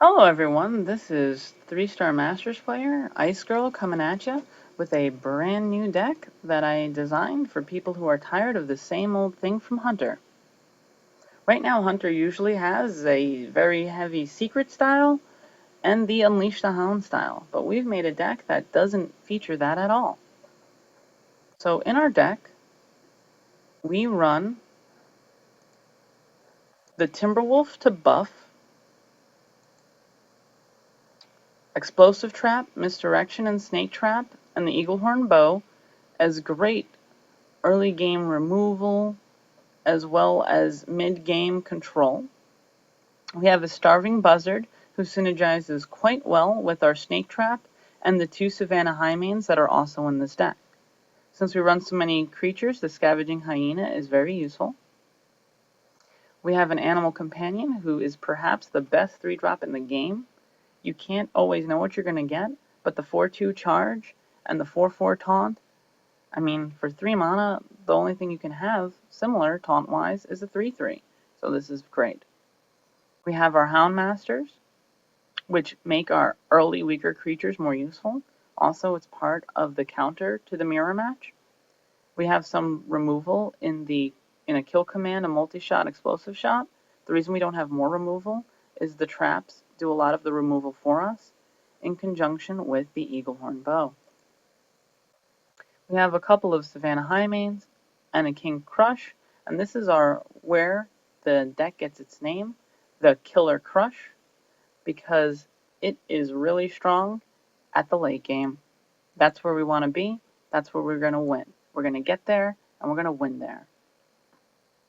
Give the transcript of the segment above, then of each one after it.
Hello everyone, this is 3-star Masters player, IceGirl, coming at you with a brand new deck that I designed for people who are tired of the same old thing from Hunter. Right now Hunter usually has a very heavy secret style and the Unleash the Hound style, but we've made a deck that doesn't feature that at all. So in our deck, we run the Timberwolf to buff, Explosive Trap, Misdirection, and Snake Trap, and the Eaglehorn Bow as great early game removal as well as mid-game control. We have a Starving Buzzard who synergizes quite well with our Snake Trap and the two Savannah Highmanes that are also in this deck. Since we run so many creatures, the Scavenging Hyena is very useful. We have an Animal Companion who is perhaps the best 3-drop in the game. You can't always know what you're going to get, but the 4/2 charge and the 4/4 taunt, I mean, for 3 mana, the only thing you can have similar taunt-wise is a 3/3. So this is great. We have our Houndmasters, which make our early weaker creatures more useful. Also, it's part of the counter to the mirror match. We have some removal in a kill command, a multi-shot, explosive shot. The reason we don't have more removal is the traps do a lot of the removal for us in conjunction with the Eaglehorn Bow. We have a couple of Savannah Highmanes and a King Krush, and this is where the deck gets its name, the Killer Krush, because it is really strong at the late game. That's where we want to be. That's where we're going to win. We're going to get there, and we're going to win there.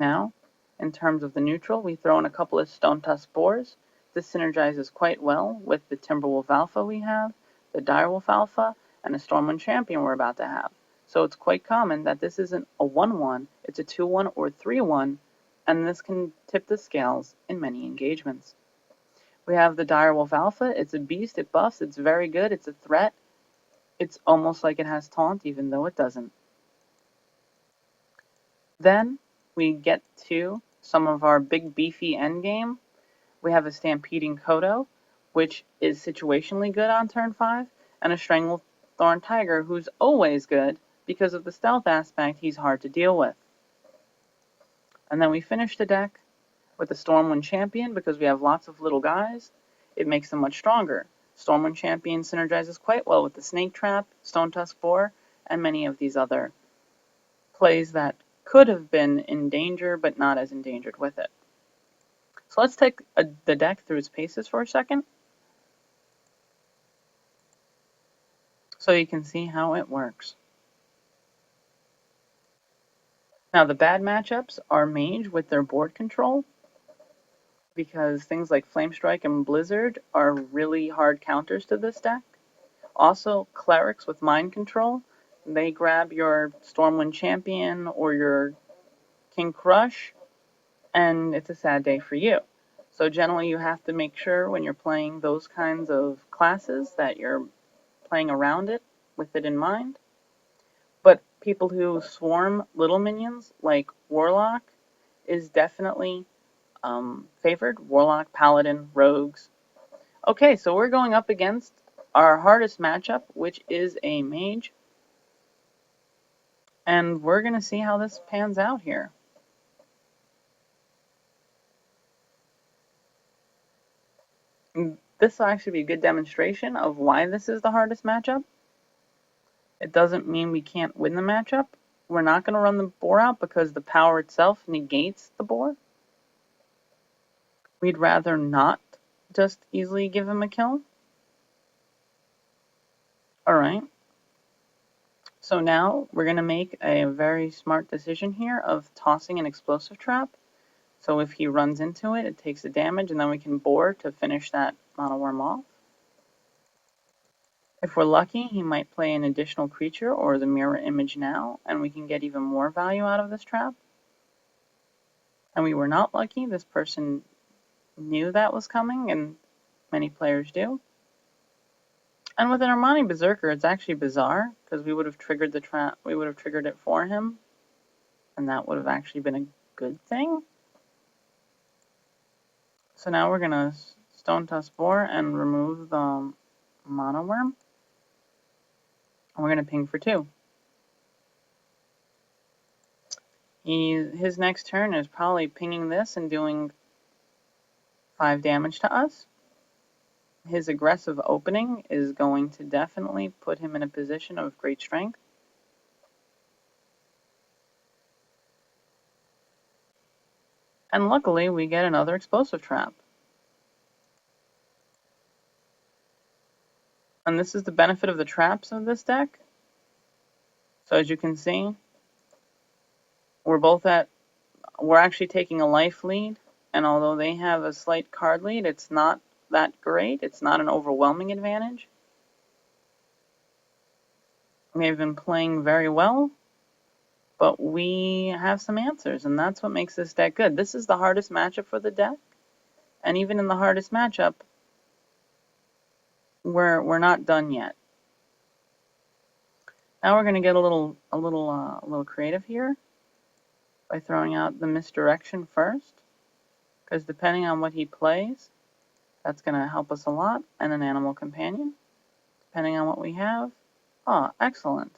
Now, in terms of the neutral, we throw in a couple of Stone Tusk Boars. This synergizes quite well with the Timberwolf Alpha we have, the Direwolf Alpha, and a Stormwind Champion we're about to have. So it's quite common that this isn't a 1/1, it's a 2/1 or 3/1, and this can tip the scales in many engagements. We have the Direwolf Alpha. It's a beast, it buffs, it's very good, it's a threat. It's almost like it has taunt, even though it doesn't. Then we get to some of our big beefy endgame. We have a Stampeding Kodo, which is situationally good on turn 5, and a Stranglethorn Tiger, who's always good because of the stealth aspect. He's hard to deal with. And then we finish the deck with the Stormwind Champion because we have lots of little guys. It makes them much stronger. Stormwind Champion synergizes quite well with the Snake Trap, Stone Tusk Boar, and many of these other plays that could have been in danger but not as endangered with it. So let's take the deck through its paces for a second so you can see how it works. Now the bad matchups are Mage with their board control, because things like Flame Strike and Blizzard are really hard counters to this deck. Also, Clerics with Mind Control, they grab your Stormwind Champion or your King Krush, and it's a sad day for you. So generally you have to make sure when you're playing those kinds of classes that you're playing around it with it in mind. But people who swarm little minions like Warlock is definitely favored. Warlock, Paladin, Rogues. Okay, so we're going up against our hardest matchup, which is a Mage. And we're going to see how this pans out here. This will actually be a good demonstration of why this is the hardest matchup. It doesn't mean we can't win the matchup. We're not going to run the boar out because the power itself negates the boar. We'd rather not just easily give him a kill. Alright. So now we're going to make a very smart decision here of tossing an explosive trap. So if he runs into it, it takes the damage, and then we can boar to finish that monoworm off. If we're lucky, he might play an additional creature or the mirror image now, and we can get even more value out of this trap. And we were not lucky. This person knew that was coming, and many players do. And with an Armani Berserker, it's actually bizarre, because we would have triggered the trap, we would have triggered it for him, and that would have actually been a good thing. So now we're going to Stone Tusk Boar and remove the Mono Worm. And we're going to ping for 2. His next turn is probably pinging this and doing 5 damage to us. His aggressive opening is going to definitely put him in a position of great strength. And luckily, we get another explosive trap. And this is the benefit of the traps of this deck. So as you can see, we're actually taking a life lead. And although they have a slight card lead, it's not that great. It's not an overwhelming advantage. They've been playing very well, but we have some answers, and that's what makes this deck good. This is the hardest matchup for the deck, and even in the hardest matchup, we're not done yet. Now we're going to get a little creative here by throwing out the misdirection first, because depending on what he plays, that's going to help us a lot, and an animal companion, depending on what we have. Ah, excellent.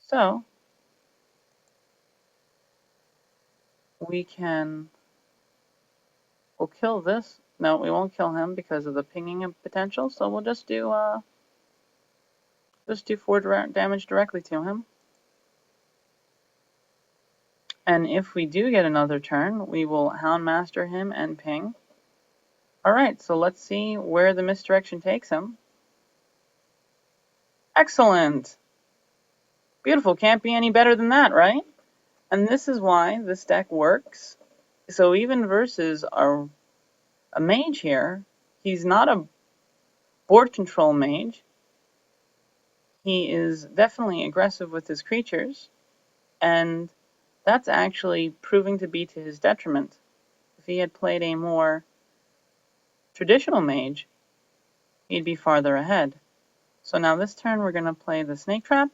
So we'll kill this. No, we won't kill him because of the pinging potential, so we'll just do 4 damage directly to him. And if we do get another turn, we will Houndmaster him and ping. Alright, so let's see where the misdirection takes him. Excellent! Beautiful, can't be any better than that, right? And this is why this deck works. So even versus a mage here, he's not a board control mage. He is definitely aggressive with his creatures, and that's actually proving to be to his detriment. If he had played a more traditional mage, he'd be farther ahead. So now this turn we're going to play the Snake Trap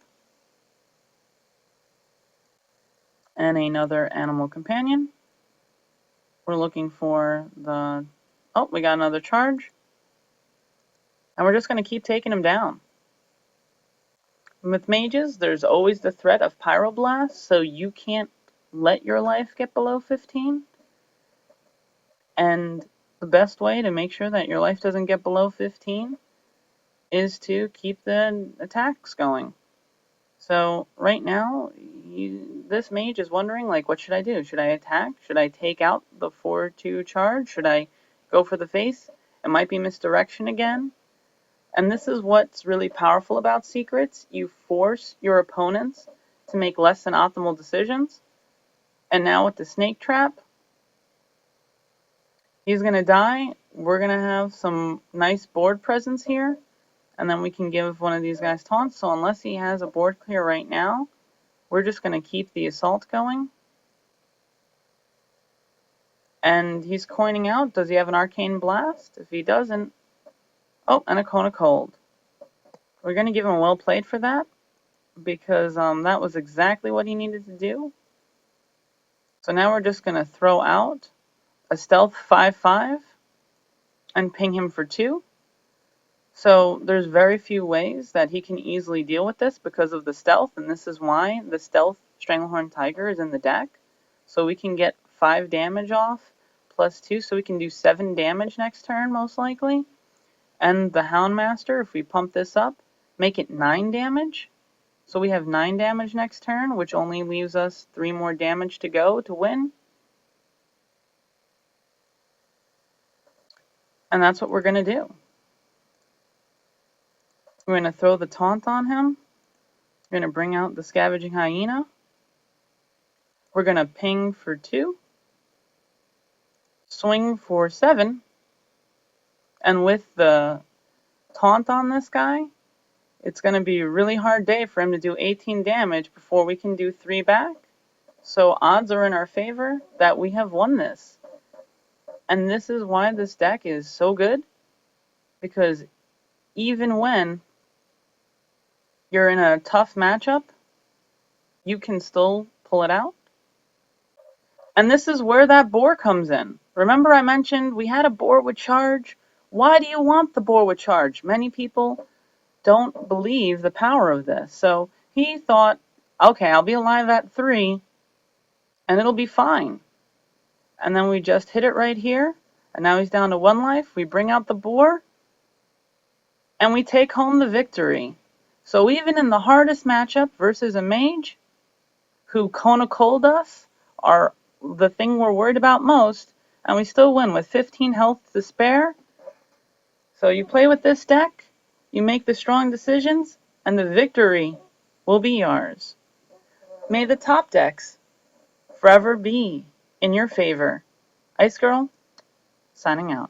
and another Animal Companion. We're looking for the... Oh, we got another charge. And we're just going to keep taking him down. With mages, there's always the threat of Pyroblast, so you can't let your life get below 15. And the best way to make sure that your life doesn't get below 15 is to keep the attacks going. So right now, this mage is wondering, like, what should I do? Should I attack? Should I take out the 4-2 charge? Should I go for the face? It might be misdirection again. And this is what's really powerful about secrets. You force your opponents to make less than optimal decisions. And now with the Snake Trap, he's going to die. We're going to have some nice board presence here. And then we can give one of these guys taunts. So unless he has a board clear right now, we're just going to keep the assault going. And he's coining out. Does he have an Arcane Blast? If he doesn't... Oh, and a Cone of Cold. We're going to give him well played for that, because that was exactly what he needed to do. So now we're just going to throw out a Stealth 5/5 and ping him for 2. So there's very few ways that he can easily deal with this because of the stealth, and this is why the Stealth Stranglehorn Tiger is in the deck. So we can get 5 damage off plus 2, so we can do 7 damage next turn most likely. And the Houndmaster, if we pump this up, make it 9 damage. So we have 9 damage next turn, which only leaves us 3 more damage to go to win. And that's what we're going to do. We're going to throw the taunt on him. We're going to bring out the Scavenging Hyena. We're going to ping for 2. Swing for 7. And with the taunt on this guy, it's going to be a really hard day for him to do 18 damage before we can do 3 back. So odds are in our favor that we have won this. And this is why this deck is so good. Because even when you're in a tough matchup, you can still pull it out. And this is where that boar comes in. Remember I mentioned we had a boar with charge? Why do you want the boar with charge? Many people don't believe the power of this. So he thought, okay, I'll be alive at 3, and it'll be fine. And then we just hit it right here, and now he's down to 1 life. We bring out the boar, and we take home the victory. So even in the hardest matchup versus a mage, who Kona Cold us, are the thing we're worried about most, and we still win with 15 health to spare. So you play with this deck, you make the strong decisions, and the victory will be yours. May the top decks forever be in your favor. Ice Girl, signing out.